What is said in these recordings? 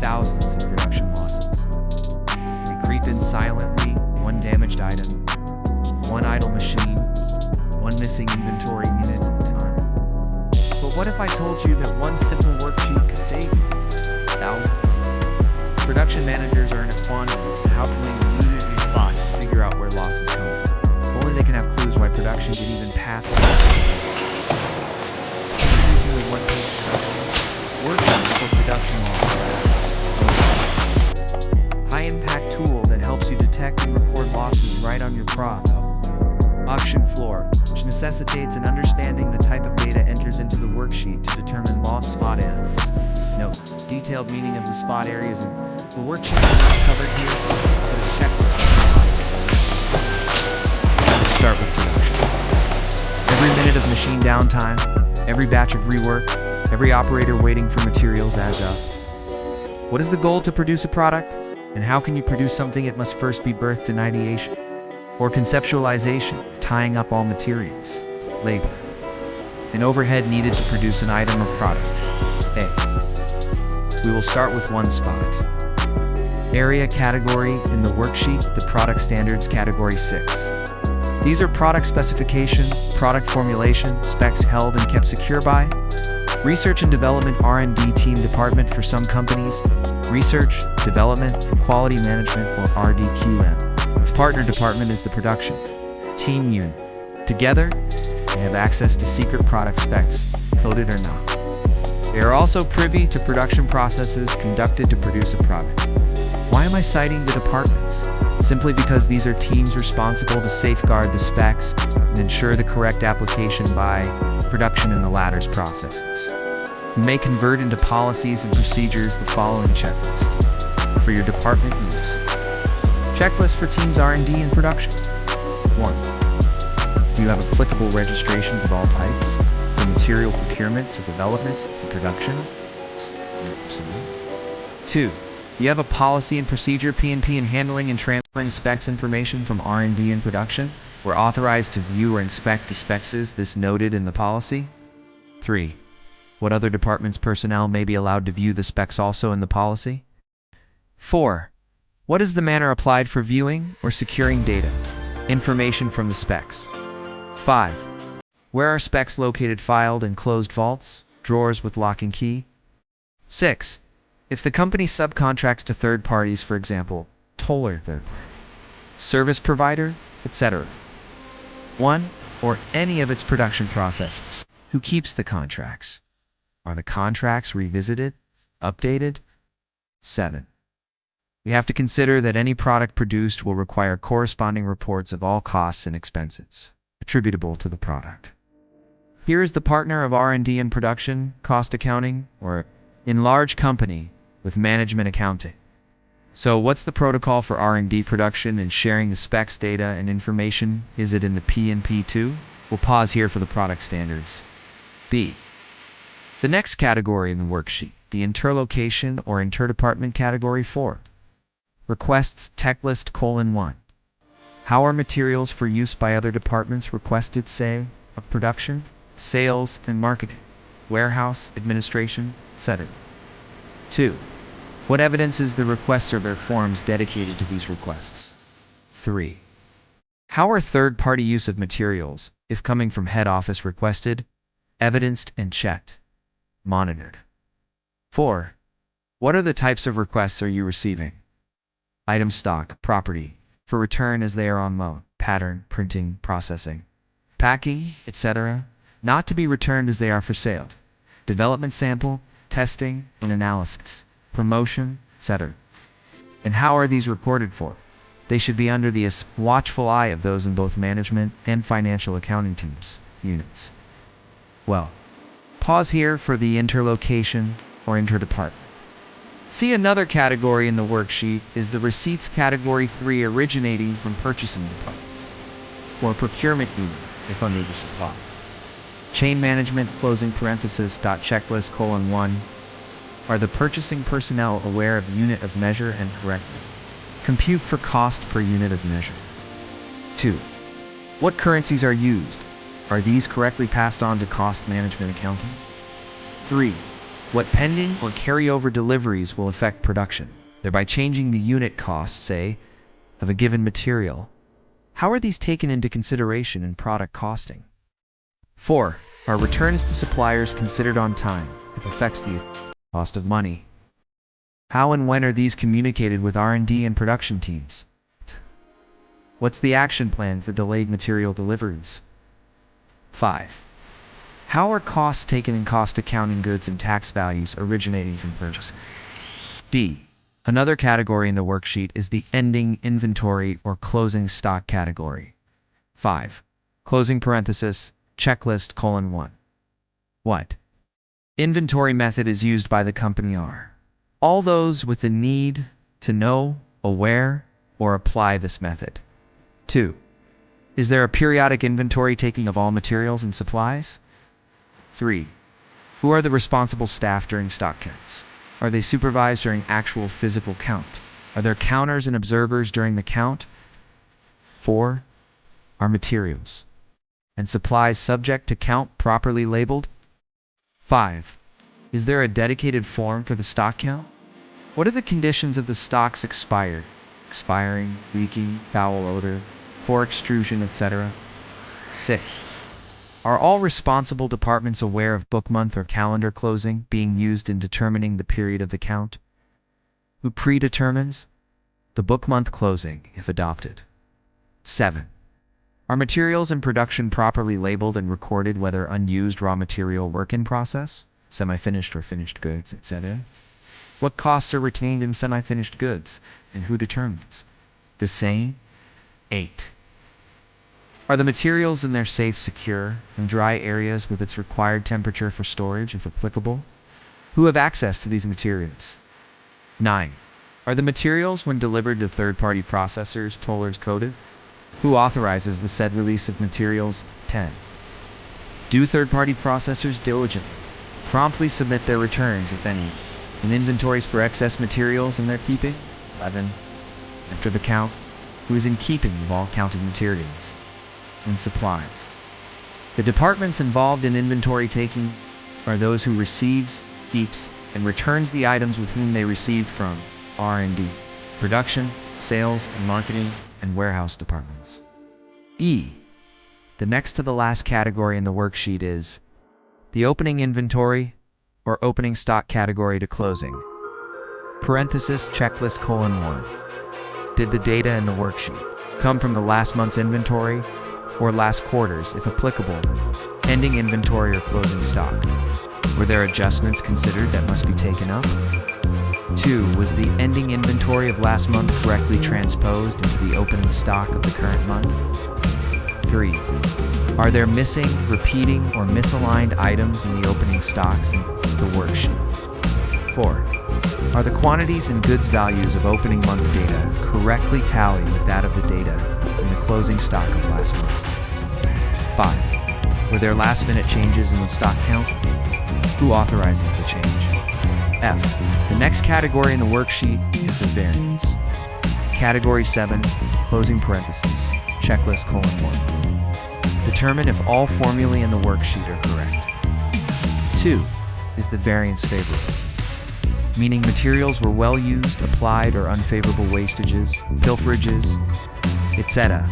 thousands in production losses. They creep in silently, one damaged item, one idle machine, one missing inventory unit at a time. But what if I told you that one simple worksheet could save you thousands? Production managers are in a quandary as to how can they immediately spot and figure out where losses come from. If only they can have clues why production did even pass the introducing the one-page worksheet for production losses. High-impact tool that helps you detect and report losses right on your prop. Auction floor, which necessitates an understanding the type of data enters into the worksheet to determine loss spot areas. Note, detailed meaning of the spot areas in the worksheet is not covered here, but a checklist. Let's start with production. Every minute of machine downtime, every batch of rework, every operator waiting for materials adds up. What is the goal to produce a product? And how can you produce something? It must first be birthed in ideation, or conceptualization, tying up all materials, labor, and overhead needed to produce an item or product. A. We will start with one spot. Area category in the worksheet, the product standards category 6. These are product specification, product formulation, specs held and kept secure by Research and Development R&D team department for some companies, Research, Development, and Quality Management or RDQM. Its partner department is the production team unit. Together, they have access to secret product specs, coded or not. They are also privy to production processes conducted to produce a product. Why am I citing the departments? Simply because these are teams responsible to safeguard the specs and ensure the correct application by production in the latter's processes. You may convert into policies and procedures the following checklist for your department use. Checklist for teams R&D and production. 1. Do you have applicable registrations of all types, from material procurement to development to production? 2. Do you have a policy and procedure P&P in handling and transferring specs information from R&D and production? We're authorized to view or inspect the specs. Is this noted in the policy? 3. What other department's personnel may be allowed to view the specs also in the policy? 4. What is the manner applied for viewing or securing data, information from the specs? 5. Where are specs located? Filed in closed vaults, drawers with lock and key? 6. If the company subcontracts to third parties, for example, toller, service provider, etc., one or any of its production processes, who keeps the contracts? Are the contracts revisited, updated? 7. We have to consider that any product produced will require corresponding reports of all costs and expenses attributable to the product. Here is the partner of R&D and production, cost accounting, or in large company with management accounting. So what's the protocol for R&D production and sharing the specs data and information? Is it in the P&P too? We'll pause here for the product standards. B. The next category in the worksheet, the interlocation or interdepartment category 4. Requests checklist: 1. How are materials for use by other departments requested, say, of production, sales and marketing, warehouse, administration, etc.? 2. What evidence is the requests or their forms dedicated to these requests? 3. How are third-party use of materials, if coming from head office, requested, evidenced and checked, monitored? 4. What are the types of requests are you receiving? Item stock, property, for return as they are on loan, pattern, printing, processing, packing, etc., not to be returned as they are for sale, development sample, testing and analysis, promotion, etc. And how are these reported for? They should be under the watchful eye of those in both management and financial accounting teams, units. Well, pause here for the interlocation or interdepartment. See, another category in the worksheet is the receipts category 3, originating from purchasing department or procurement unit if under the supply. Chain management, closing parenthesis, checklist: 1. Are the purchasing personnel aware of unit of measure and correctly compute for cost per unit of measure? 2. What currencies are used? Are these correctly passed on to cost management accounting? 3. What pending or carryover deliveries will affect production, thereby changing the unit cost, say, of a given material? How are these taken into consideration in product costing? 4. Are returns to suppliers considered on time? It affects the cost of money. How and when are these communicated with R&D and production teams? What's the action plan for delayed material deliveries? 5. How are costs taken in cost accounting goods and tax values originating from purchasing? D. Another category in the worksheet is the ending inventory or closing stock category. 5. Closing parenthesis, checklist, :1. What inventory method is used by the company are all those with the need to know, aware, or apply this method. 2. Is there a periodic inventory taking of all materials and supplies? 3. Who are the responsible staff during stock counts? Are they supervised during actual physical count? Are there counters and observers during the count? 4. Are materials and supplies subject to count properly labeled? 5. Is there a dedicated form for the stock count? What are the conditions of the stocks expired, expiring, leaking, foul odor, poor extrusion, etc.? 6. Are all responsible departments aware of book month or calendar closing being used in determining the period of the count? Who predetermines the book month closing if adopted? 7. Are materials in production properly labeled and recorded, whether unused raw material, work in process, semi-finished or finished goods, etc.? What costs are retained in semi-finished goods, and who determines the same? 8. Are the materials in their safe, secure, and dry areas with its required temperature for storage, if applicable? Who have access to these materials? 9. Are the materials, when delivered to third-party processors, tollers, coded? Who authorizes the said release of materials? 10. Do third-party processors diligently, promptly submit their returns, if any, and inventories for excess materials in their keeping? 11. After the count, who is in keeping of all counted materials and supplies? The departments involved in inventory taking are those who receives, keeps, and returns the items with whom they received from R&D, production, sales and marketing, and warehouse departments. E. The next to the last category in the worksheet is the opening inventory or opening stock category to closing. Parenthesis, checklist, :1. Did the data in the worksheet come from the last month's inventory or last quarter's, if applicable, ending inventory or closing stock? Were there adjustments considered that must be taken up? 2. Was the ending inventory of last month correctly transposed into the opening stock of the current month? 3. Are there missing, repeating, or misaligned items in the opening stocks in the worksheet? 4. Are the quantities and goods values of opening month data correctly tallied with that of the data in the closing stock of last month? 5. Were there last-minute changes in the stock count? Who authorizes the change? F. The next category in the worksheet is the variance. Category 7, closing parenthesis, checklist: :1. Determine if all formulae in the worksheet are correct. 2. Is the variance favorable? Meaning materials were well used, applied, or unfavorable wastages, pilferages, etc.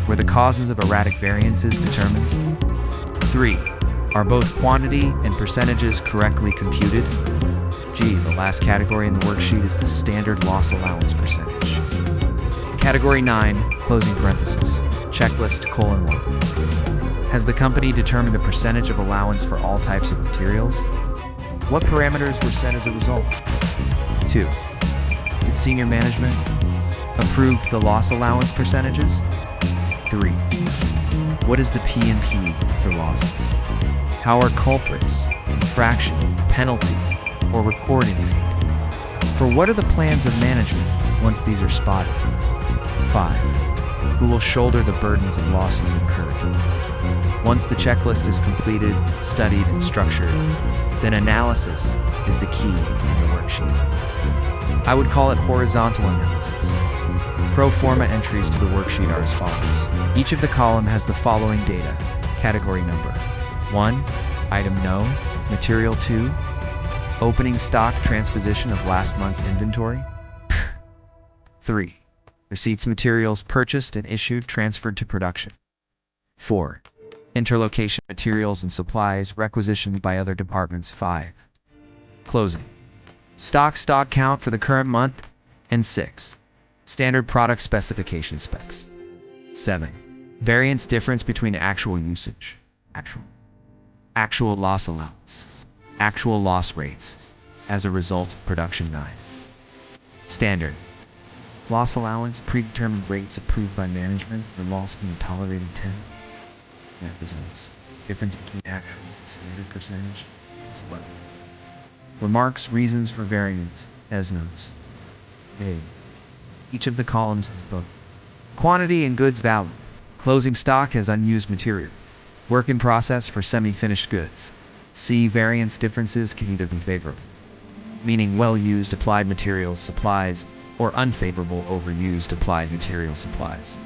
Were the causes of erratic variances determined? 3. Are both quantity and percentages correctly computed? G. The last category in the worksheet is the standard loss allowance percentage. Category 9, closing parenthesis, checklist: :1. Has the company determined a percentage of allowance for all types of materials? What parameters were set as a result? 2. Did senior management approve the loss allowance percentages? 3. What is the P&P for losses? How are culprits, infraction, penalty, or recording made? For what are the plans of management once these are spotted? 5. Who will shoulder the burdens of losses incurred? Once the checklist is completed, studied, and structured, then analysis is the key in the worksheet. I would call it horizontal analysis. Pro forma entries to the worksheet are as follows. Each of the column has the following data. Category number: 1. Item no. Material 2. Opening stock transposition of last month's inventory. 3. Receipts materials purchased and issued transferred to production. 4. Interlocation materials and supplies requisitioned by other departments. 5. Closing. Stock count for the current month. And 6. Standard product specification specs. 7. Variance difference between actual usage. Actual loss allowance. Actual loss rates. As a result of production. 9. Standard. Loss allowance, predetermined rates approved by management, or loss can be tolerated 10. Represents difference between actual and standard percentage. 11. Remarks, reasons for variance, as notes. A. Each of the columns is both quantity and goods value. Closing stock has unused material. Work in process for semi-finished goods. C. Variance differences can either be favorable, meaning well-used applied materials supplies, or unfavorable overused applied material supplies.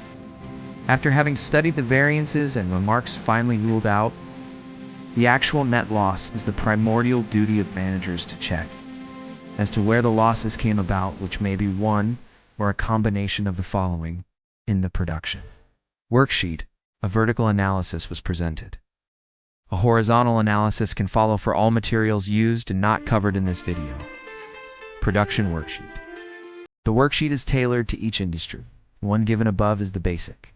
After having studied the variances and remarks finally ruled out, the actual net loss is the primordial duty of managers to check as to where the losses came about, which may be one or a combination of the following in the production worksheet. A vertical analysis was presented. A horizontal analysis can follow for all materials used and not covered in this video. Production worksheet. The worksheet is tailored to each industry. One given above is the basic,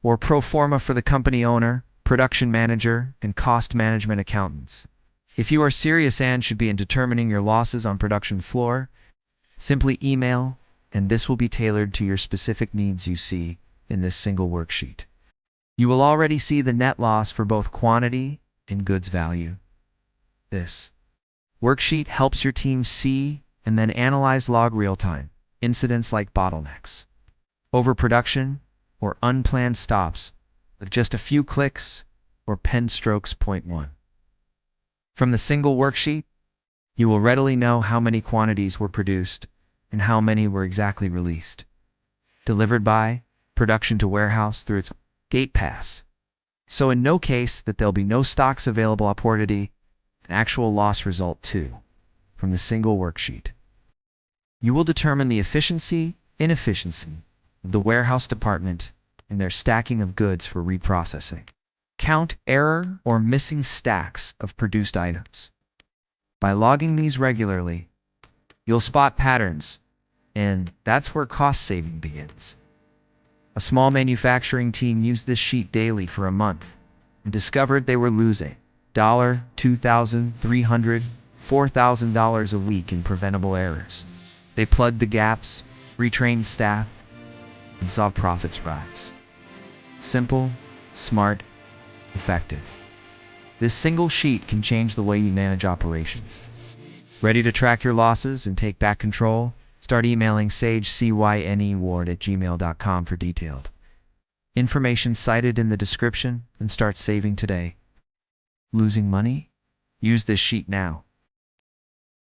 or pro forma for the company owner, production manager, and cost management accountants. If you are serious and should be in determining your losses on production floor, simply email, and this will be tailored to your specific needs you see in this single worksheet. You will already see the net loss for both quantity and goods value. This worksheet helps your team see and then analyze log real-time incidents like bottlenecks, overproduction, or unplanned stops with just a few clicks or pen strokes. Point 1. From the single worksheet, you will readily know how many quantities were produced and how many were exactly released, delivered by production to warehouse through its gate pass. So in no case that there'll be no stocks available opportunity, an actual loss result too, from the single worksheet. You will determine the efficiency, inefficiency of the warehouse department in their stacking of goods for reprocessing. Count error or missing stacks of produced items. By logging these regularly, you'll spot patterns, and that's where cost saving begins. A small manufacturing team used this sheet daily for a month and discovered they were losing $2,300, $4,000 a week in preventable errors. They plugged the gaps, retrained staff, and saw profits rise. Simple, smart, effective. This single sheet can change the way you manage operations. Ready to track your losses and take back control? Start emailing sagecyneward@gmail.com for detailed information cited in the description and start saving today. Losing money? Use this sheet now.